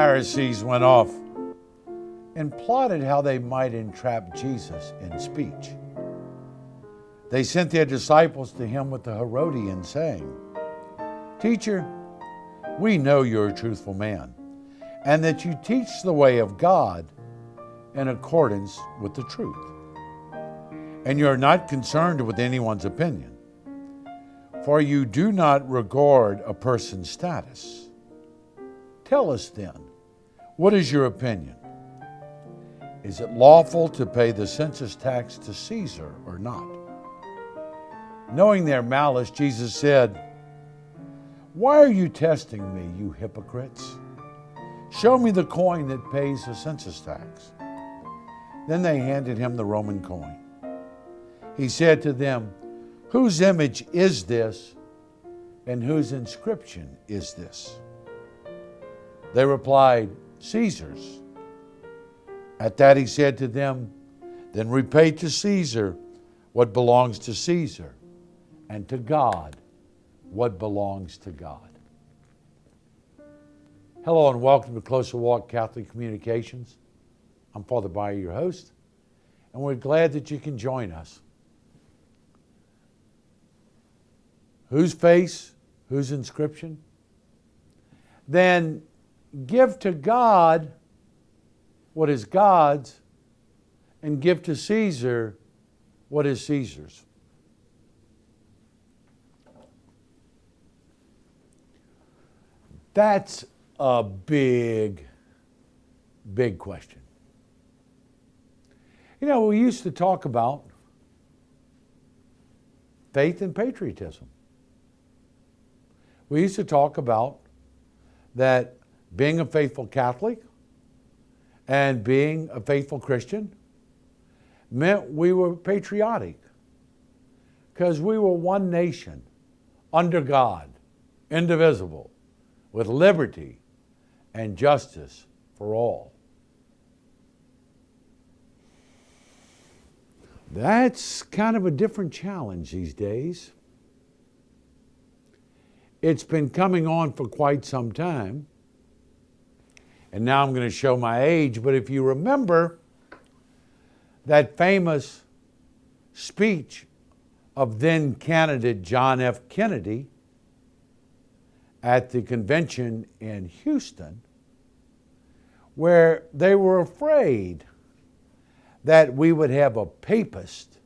Pharisees went off and plotted how they might entrap Jesus in speech. They sent their disciples to him with the Herodians, saying, "Teacher, we know you're a truthful man, and that you teach the way of God in accordance with the truth. And you're not concerned with anyone's opinion, for you do not regard a person's status. Tell us then, what is your opinion? Is it lawful to pay the census tax to Caesar or not?" Knowing their malice, Jesus said, "Why are you testing me, you hypocrites? Show me the coin that pays the census tax." Then they handed him the Roman coin. He said to them, "Whose image is this, and whose inscription is this?" They replied, "Caesar's." At that he said to them, "Then repay to Caesar what belongs to Caesar, and to God what belongs to God." Hello and welcome to Closer Walk Catholic Communications. I'm Father Bayer, your host, and we're glad that you can join us. Whose face, whose inscription? Then give to God what is God's, and give to Caesar what is Caesar's. That's a big, big question. You know, we used to talk about faith and patriotism. We used to talk about that being a faithful Catholic and being a faithful Christian meant we were patriotic because we were one nation under God, indivisible, with liberty and justice for all. That's kind of a different challenge these days. It's been coming on for quite some time. And now I'm going to show my age, but if you remember that famous speech of then candidate John F. Kennedy at the convention in Houston, where they were afraid that we would have a papist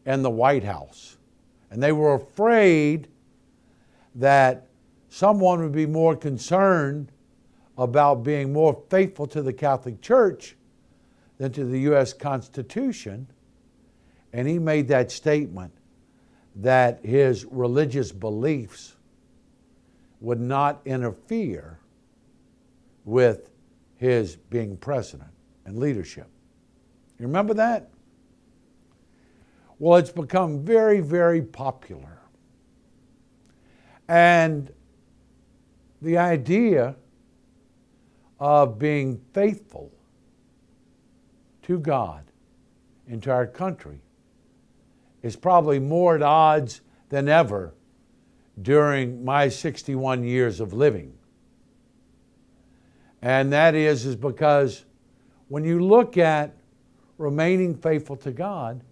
in the White House. And they were afraid that someone would be more concerned about being more faithful to the Catholic Church than to the U.S. Constitution. And he made that statement that his religious beliefs would not interfere with his being president and leadership. You remember that? Well, it's become very, very popular. And the idea of being faithful to God and to our country is probably more at odds than ever during my 61 years of living. And that is because when you look at remaining faithful to God,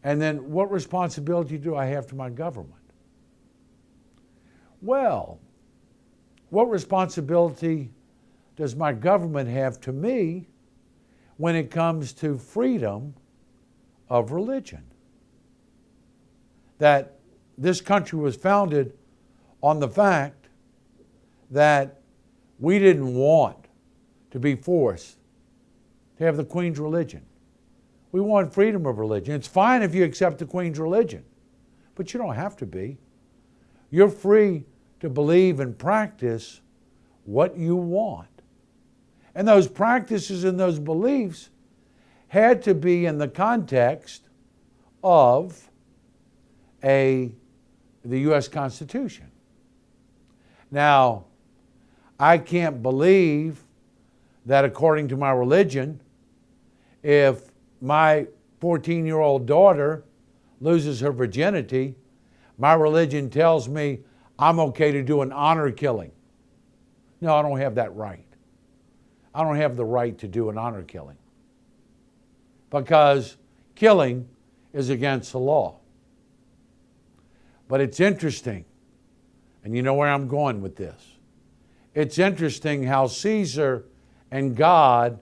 and then what responsibility do I have to my government? Well, what responsibility does my government have to me when it comes to freedom of religion? That this country was founded on the fact that we didn't want to be forced to have the Queen's religion. We want freedom of religion. It's fine if you accept the Queen's religion, but you don't have to be. You're free to believe and practice what you want. And those practices and those beliefs had to be in the context of the U.S. Constitution. Now, I can't believe that according to my religion, if my 14-year-old daughter loses her virginity, my religion tells me I'm okay to do an honor killing. No, I don't have that right. I don't have the right to do an honor killing because killing is against the law. But it's interesting, and you know where I'm going with this. It's interesting how Caesar and God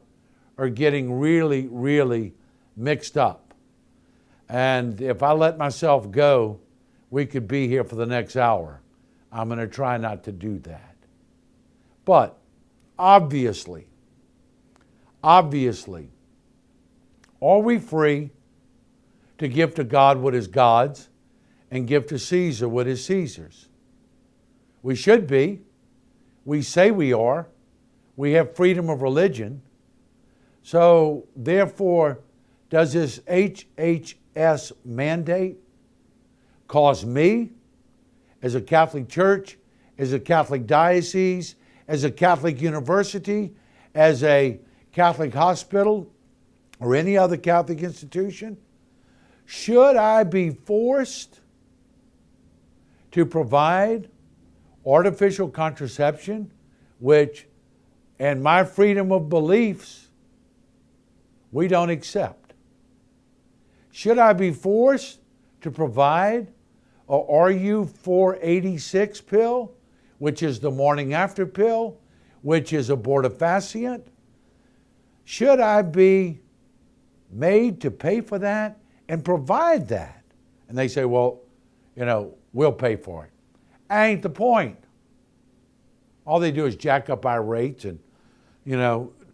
are getting really, really mixed up. And if I let myself go, we could be here for the next hour. I'm going to try not to do that. But obviously, are we free to give to God what is God's and give to Caesar what is Caesar's? We should be. We say we are. We have freedom of religion. So therefore, does this HHS mandate cause me, as a Catholic church, as a Catholic diocese, as a Catholic university, as a Catholic hospital, or any other Catholic institution, should I be forced to provide artificial contraception, which, in my freedom of beliefs, we don't accept? Should I be forced to provide a RU486 pill, which is the morning after pill, which is abortifacient? Should I be made to pay for that and provide that? And they say, well, we'll pay for it. Ain't the point. All they do is jack up our rates and,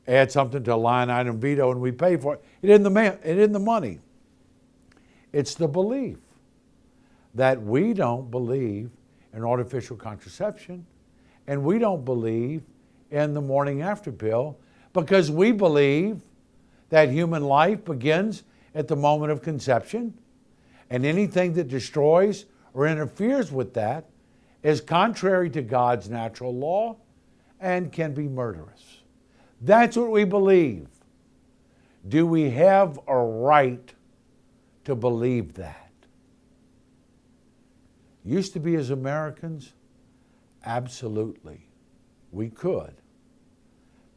add something to a line item veto and we pay for it. It isn't the money. It's the belief that we don't believe in artificial contraception and we don't believe in the morning after pill because we believe that human life begins at the moment of conception, and anything that destroys or interferes with that is contrary to God's natural law and can be murderous. That's what we believe. Do we have a right to believe that? Used to be as Americans, absolutely, we could.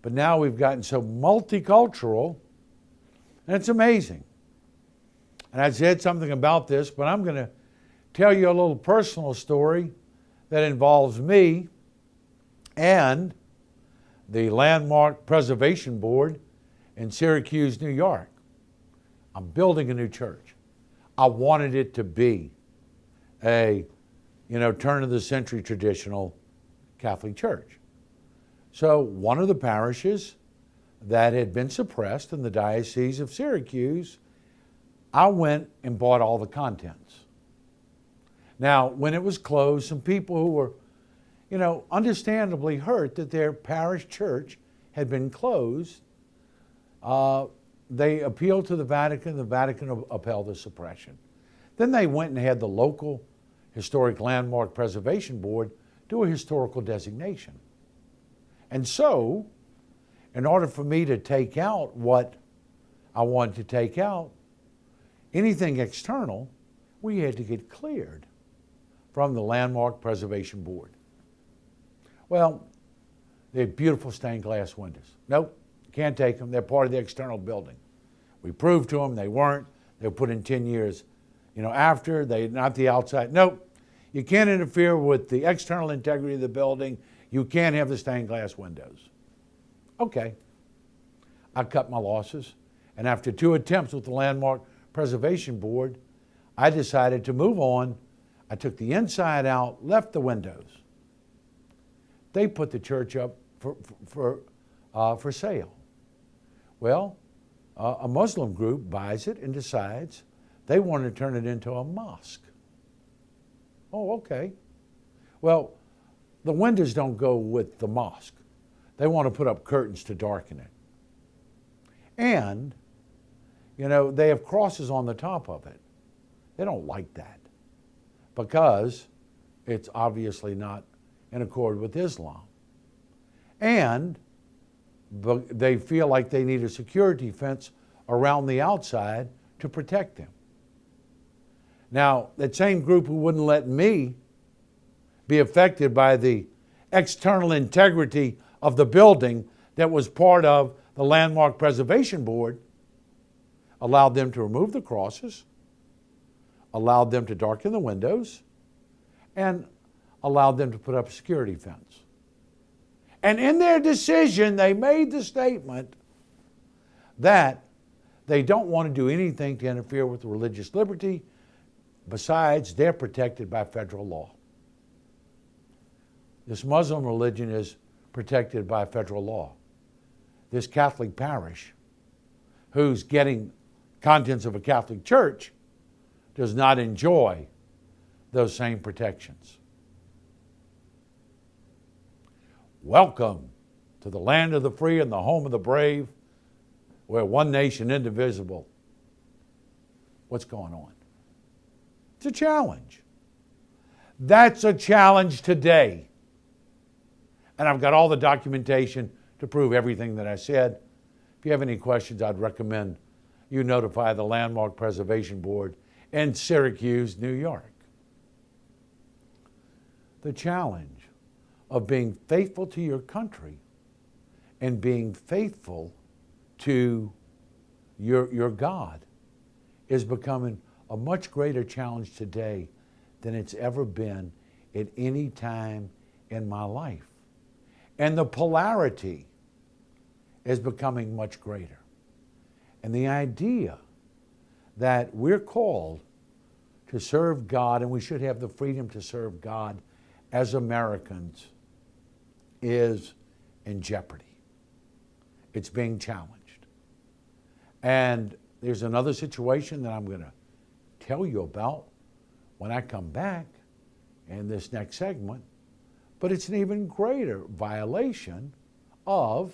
But now we've gotten so multicultural, and it's amazing. And I said something about this, but I'm going to tell you a little personal story that involves me and the Landmark Preservation Board in Syracuse, New York. I'm building a new church. I wanted it to be a, turn of the century traditional Catholic church. So one of the parishes that had been suppressed in the Diocese of Syracuse, I went and bought all the contents. Now, when it was closed, some people who were, understandably hurt that their parish church had been closed, they appealed to the Vatican upheld the suppression. Then they went and had the local Historic Landmark Preservation Board do a historical designation. And so, in order for me to take out what I wanted to take out, anything external, we had to get cleared from the Landmark Preservation Board. Well, they had beautiful stained glass windows. Nope, can't take them. They're part of the external building. We proved to them they weren't. They were put in 10 years, after. Not the outside. Nope, you can't interfere with the external integrity of the building. You can't have the stained glass windows. Okay. I cut my losses. And after 2 attempts with the Landmark Preservation Board, I decided to move on. I took the inside out, left the windows. They put the church up for sale. Well, a Muslim group buys it and decides they want to turn it into a mosque. Oh, okay. Well, the windows don't go with the mosque. They want to put up curtains to darken it. And, they have crosses on the top of it. They don't like that because it's obviously not in accord with Islam. And they feel like they need a security fence around the outside to protect them. Now, that same group who wouldn't let me be affected by the external integrity of the building that was part of the Landmark Preservation Board, allowed them to remove the crosses, allowed them to darken the windows, and allowed them to put up a security fence. And in their decision, they made the statement that they don't want to do anything to interfere with religious liberty. Besides, they're protected by federal law. This Muslim religion is protected by federal law. This Catholic parish, who's getting contents of a Catholic church, does not enjoy those same protections. Welcome to the land of the free and the home of the brave, where one nation indivisible. What's going on? It's a challenge. That's a challenge today. And I've got all the documentation to prove everything that I said. If you have any questions, I'd recommend you notify the Landmark Preservation Board in Syracuse, New York. The challenge of being faithful to your country and being faithful to your God is becoming a much greater challenge today than it's ever been at any time in my life. And the polarity is becoming much greater. And the idea that we're called to serve God, and we should have the freedom to serve God as Americans, is in jeopardy. It's being challenged. And there's another situation that I'm going to tell you about when I come back in this next segment, but it's an even greater violation of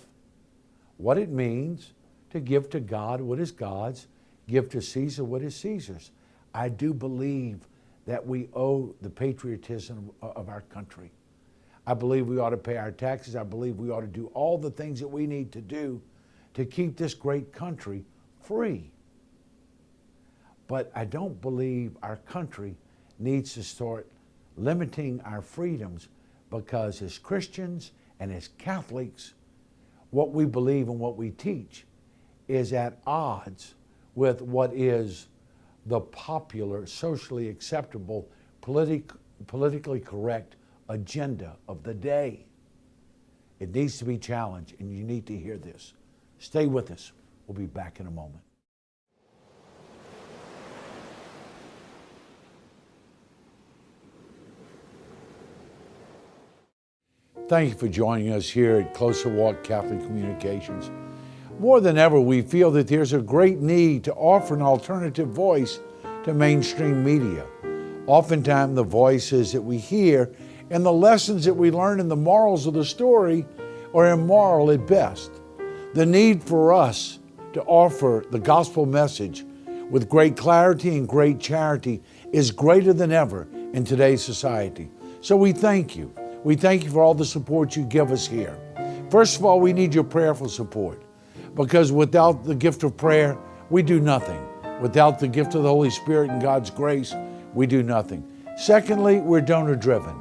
what it means to give to God what is God's, give to Caesar what is Caesar's. I do believe that we owe the patriotism of our country. I believe we ought to pay our taxes. I believe we ought to do all the things that we need to do to keep this great country free. But I don't believe our country needs to start limiting our freedoms, because as Christians and as Catholics, what we believe and what we teach is at odds with what is the popular, socially acceptable, politically correct agenda of the day. It needs to be challenged, and you need to hear this. Stay with us. We'll be back in a moment. Thank you for joining us here at Closer Walk Catholic Communications. More than ever, we feel that there's a great need to offer an alternative voice to mainstream media. Oftentimes, the voices that we hear and the lessons that we learn in the morals of the story are immoral at best. The need for us to offer the gospel message with great clarity and great charity is greater than ever in today's society. So we thank you. We thank you for all the support you give us here. First of all, we need your prayerful support, because without the gift of prayer, we do nothing. Without the gift of the Holy Spirit and God's grace, we do nothing. Secondly, we're donor-driven.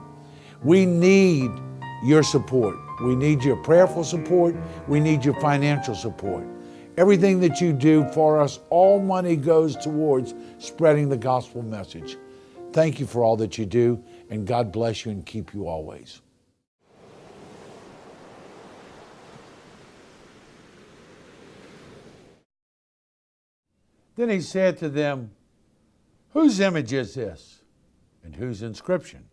We need your support. We need your prayerful support. We need your financial support. Everything that you do for us, all money goes towards spreading the gospel message. Thank you for all that you do, and God bless you and keep you always. Then he said to them, "Whose image is this, and whose inscription?"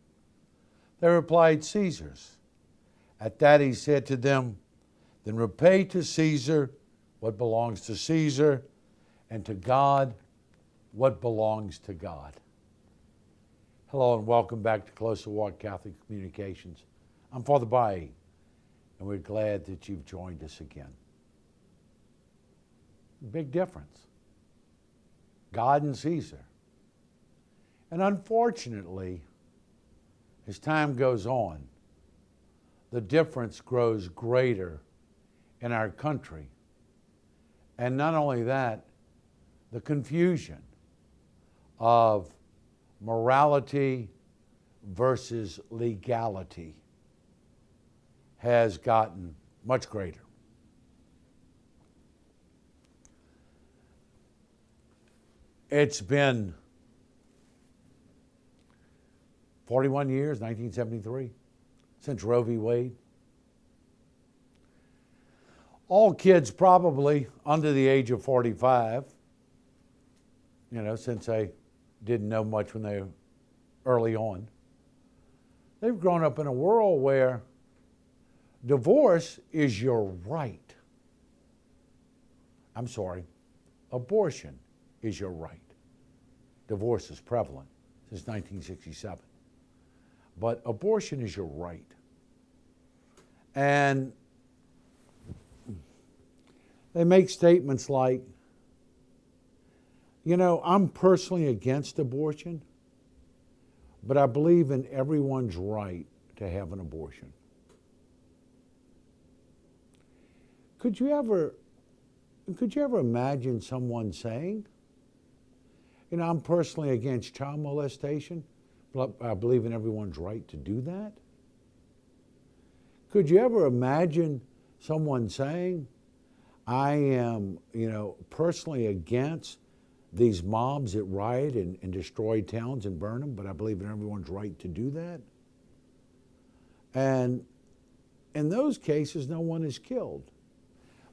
They replied, "Caesar's." At that he said to them, "Then repay to Caesar what belongs to Caesar, and to God what belongs to God." Hello and welcome back to Closer Walk Catholic Communications. I'm Father Bailly, and we're glad that you've joined us again. Big difference. God and Caesar. And unfortunately, as time goes on, the difference grows greater in our country. And not only that, the confusion of morality versus legality has gotten much greater. It's been 41 years, 1973, since Roe v. Wade. All kids probably under the age of 45, since they didn't know much when they were early on, they've grown up in a world where divorce is your right. I'm sorry, abortion is your right. Divorce is prevalent since 1967. But abortion is your right. And they make statements like, I'm personally against abortion, but I believe in everyone's right to have an abortion. Could you ever imagine someone saying, I'm personally against child molestation, but I believe in everyone's right to do that? Could you ever imagine someone saying, I am, personally against these mobs that riot and destroy towns and burn them, but I believe in everyone's right to do that? And in those cases, no one is killed.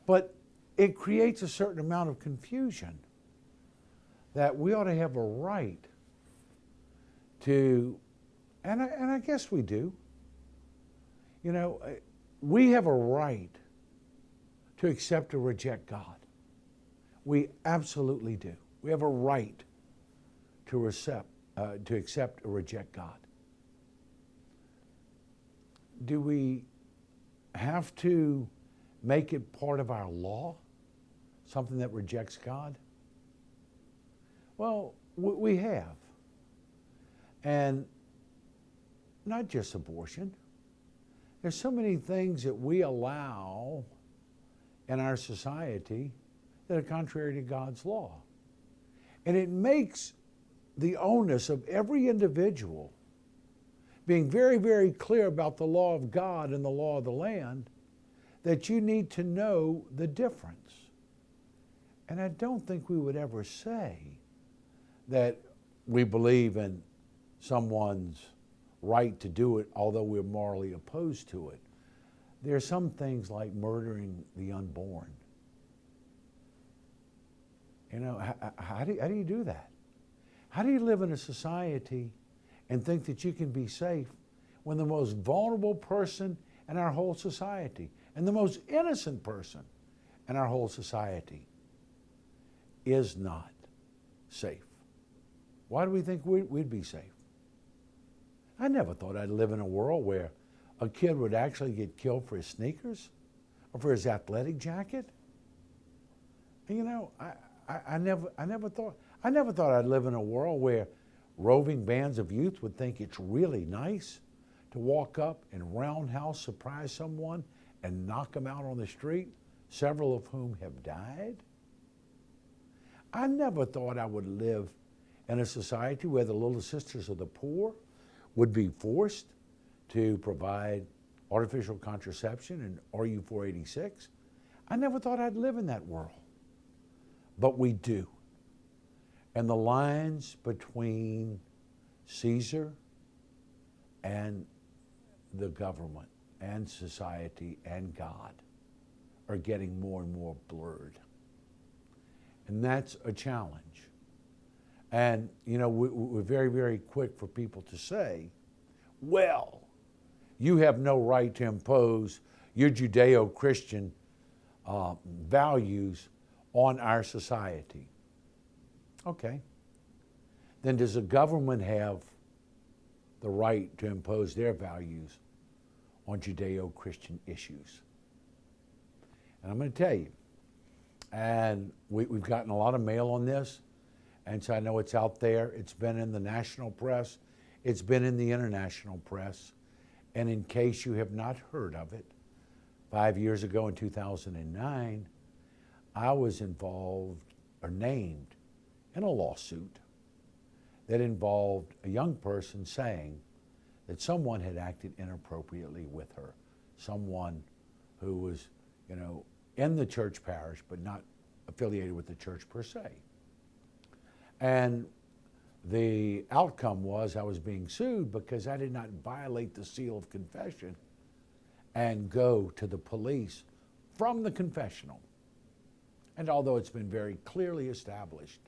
But it creates a certain amount of confusion that we ought to have a right to, and I guess we do, we have a right to accept or reject God. We absolutely do. We have a right to accept or reject God. Do we have to make it part of our law, something that rejects God? Well, we have. And not just abortion. There's so many things that we allow in our society that are contrary to God's law. And it makes the onus of every individual being very, very clear about the law of God and the law of the land, that you need to know the difference. And I don't think we would ever say that we believe in someone's right to do it, although we're morally opposed to it. There are some things like murdering the unborn. How do you do that? How do you live in a society and think that you can be safe when the most vulnerable person in our whole society and the most innocent person in our whole society is not safe? Why do we think we'd be safe? I never thought I'd live in a world where a kid would actually get killed for his sneakers or for his athletic jacket. I never thought I'd live in a world where roving bands of youth would think it's really nice to walk up and roundhouse surprise someone and knock them out on the street, several of whom have died. I never thought I would live in a society where the Little Sisters of the Poor would be forced to provide artificial contraception and RU-486. I never thought I'd live in that world. But we do. And the lines between Caesar and the government and society and God are getting more and more blurred. And that's a challenge. And, we're very, very quick for people to say, well, you have no right to impose your Judeo-Christian values on our society. Okay. Then does the government have the right to impose their values on Judeo-Christian issues? And I'm going to tell you, and we've gotten a lot of mail on this, and so I know it's out there. It's been in the national press. It's been in the international press. And in case you have not heard of it, 5 years ago in 2009, I was involved or named in a lawsuit that involved a young person saying that someone had acted inappropriately with her someone who was, in the church parish, but not affiliated with the church per se. And the outcome was I was being sued because I did not violate the seal of confession and go to the police from the confessional. And although it's been very clearly established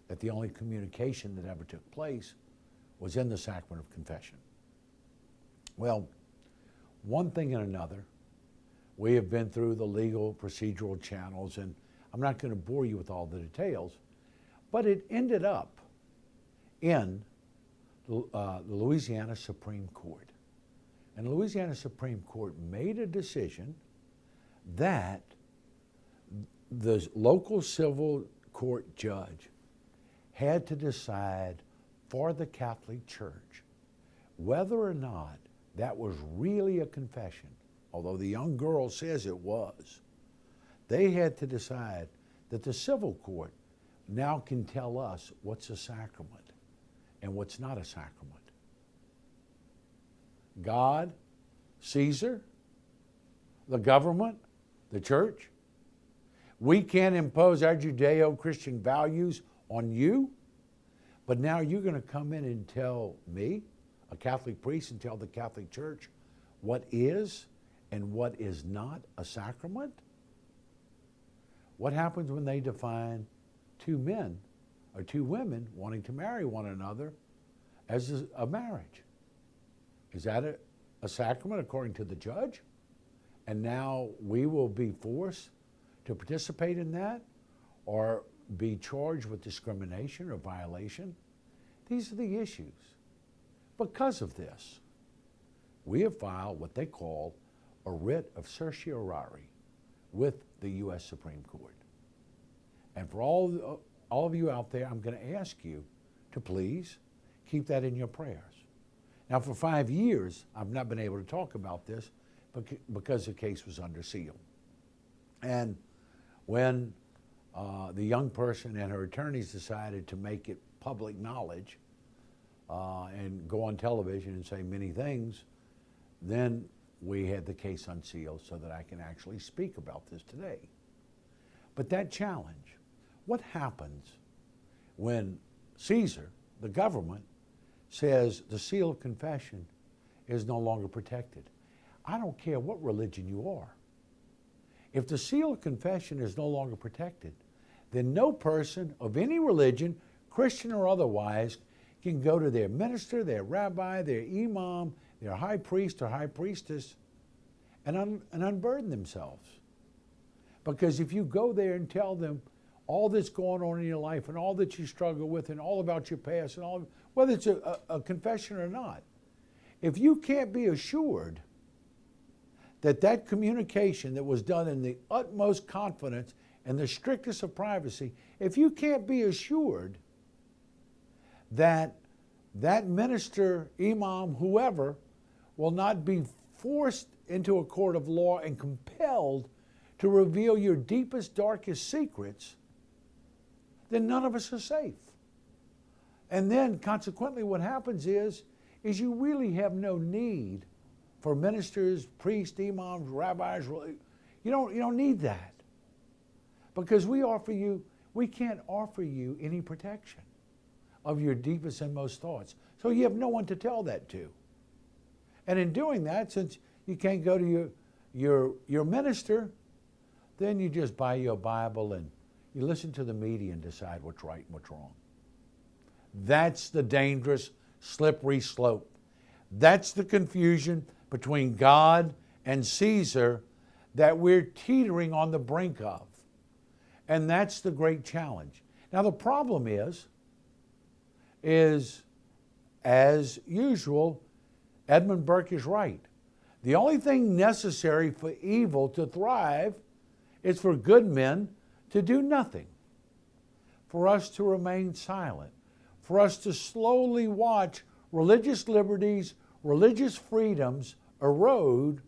that the only communication that ever took place was in the sacrament of confession. Well, one thing and another, we have been through the legal procedural channels, and I'm not going to bore you with all the details, but it ended up in the Louisiana Supreme Court. And the Louisiana Supreme Court made a decision that the local civil court judge had to decide for the Catholic Church whether or not that was really a confession, although the young girl says it was. They had to decide that the civil court now can tell us what's a sacrament and what's not a sacrament. God, Caesar, the government, the church. We can't impose our Judeo-Christian values on you, but now you're going to come in and tell me, a Catholic priest, and tell the Catholic Church what is and what is not a sacrament? What happens when they define two men or two women wanting to marry one another as a marriage? Is that a sacrament according to the judge? And now we will be forced to participate in that or be charged with discrimination or violation? These are the issues. Because of this, we have filed what they call a writ of certiorari with the U.S. Supreme Court. And for all of you out there, I'm going to ask you to please keep that in your prayers. Now, for 5 years, I've not been able to talk about this because the case was under seal. And when the young person and her attorneys decided to make it public knowledge and go on television and say many things, then we had the case unsealed so that I can actually speak about this today. But that challenge, what happens when Caesar, the government, says the seal of confession is no longer protected? I don't care what religion you are. If the seal of confession is no longer protected, then no person of any religion, Christian or otherwise, can go to their minister, their rabbi, their imam, their high priest or high priestess and unburden themselves. Because if you go there and tell them all that's going on in your life and all that you struggle with and all about your past and all, whether it's a confession or not, if you can't be assured that that communication that was done in the utmost confidence and the strictest of privacy, if you can't be assured that that minister, imam, whoever, will not be forced into a court of law and compelled to reveal your deepest, darkest secrets, then none of us are safe. And then consequently what happens is you really have no need for ministers, priests, imams, rabbis. You don't need that. Because we can't offer you any protection of your deepest and most thoughts. So you have no one to tell that to. And in doing that, since you can't go to your minister, then you just buy your Bible and you listen to the media and decide what's right and what's wrong. That's the dangerous, slippery slope. That's the confusion between God and Caesar that we're teetering on the brink of. And that's the great challenge. Now the problem is as usual, Edmund Burke is right. The only thing necessary for evil to thrive is for good men to do nothing, for us to remain silent, for us to slowly watch religious liberties, religious freedoms erode,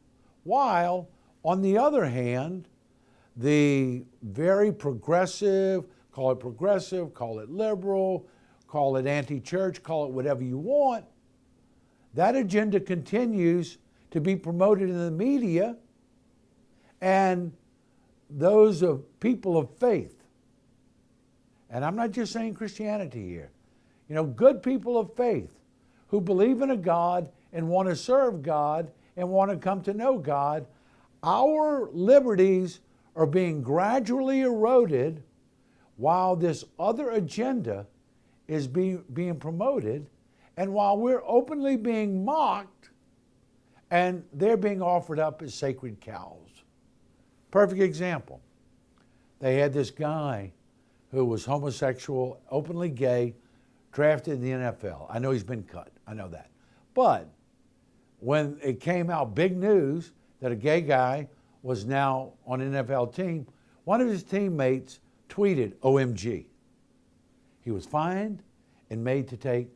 while, on the other hand, the very progressive, call it liberal, call it anti-church, call it whatever you want, that agenda continues to be promoted in the media, and those of people of faith. And I'm not just saying Christianity here. You know, good people of faith who believe in a God and want to serve God and want to come to know God, our liberties are being gradually eroded while this other agenda is being promoted, and while we're openly being mocked and they're being offered up as sacred cows. Perfect example. They had this guy who was homosexual, openly gay, drafted in the NFL. I know he's been cut. I know that. But when it came out, big news, that a gay guy was now on an NFL team, one of his teammates tweeted, OMG. He was fined and made to take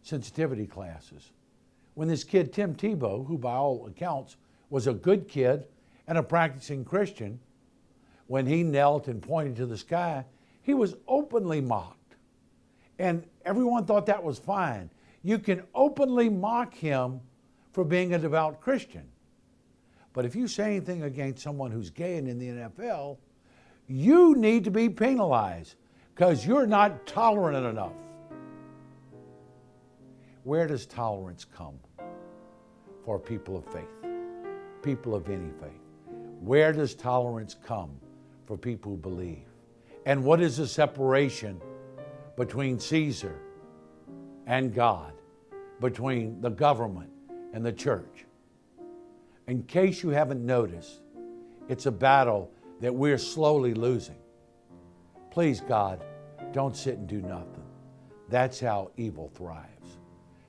sensitivity classes. When this kid, Tim Tebow, who by all accounts was a good kid and a practicing Christian, when he knelt and pointed to the sky, he was openly mocked. And everyone thought that was fine. You can openly mock him for being a devout Christian. But if you say anything against someone who's gay and in the NFL, you need to be penalized because you're not tolerant enough. Where does tolerance come for people of faith, people of any faith? Where does tolerance come for people who believe? And what is the separation between Caesar and God, between the government and the church? In case you haven't noticed, it's a battle that we're slowly losing. Please, God, don't sit and do nothing. That's how evil thrives.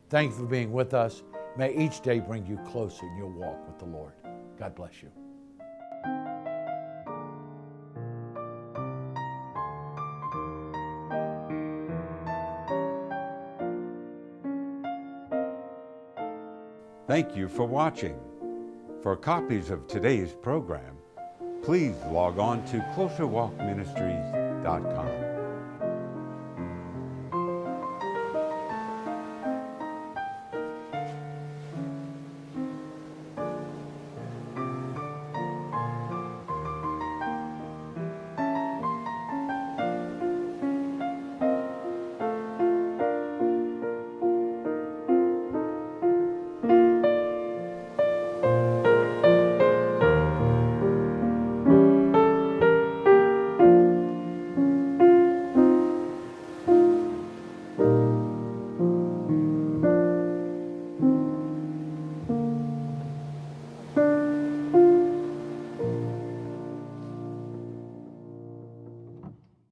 Thank you for being with us. May each day bring you closer in your walk with the Lord. God bless you. Thank you for watching. For copies of today's program, please log on to closerwalkministries.com.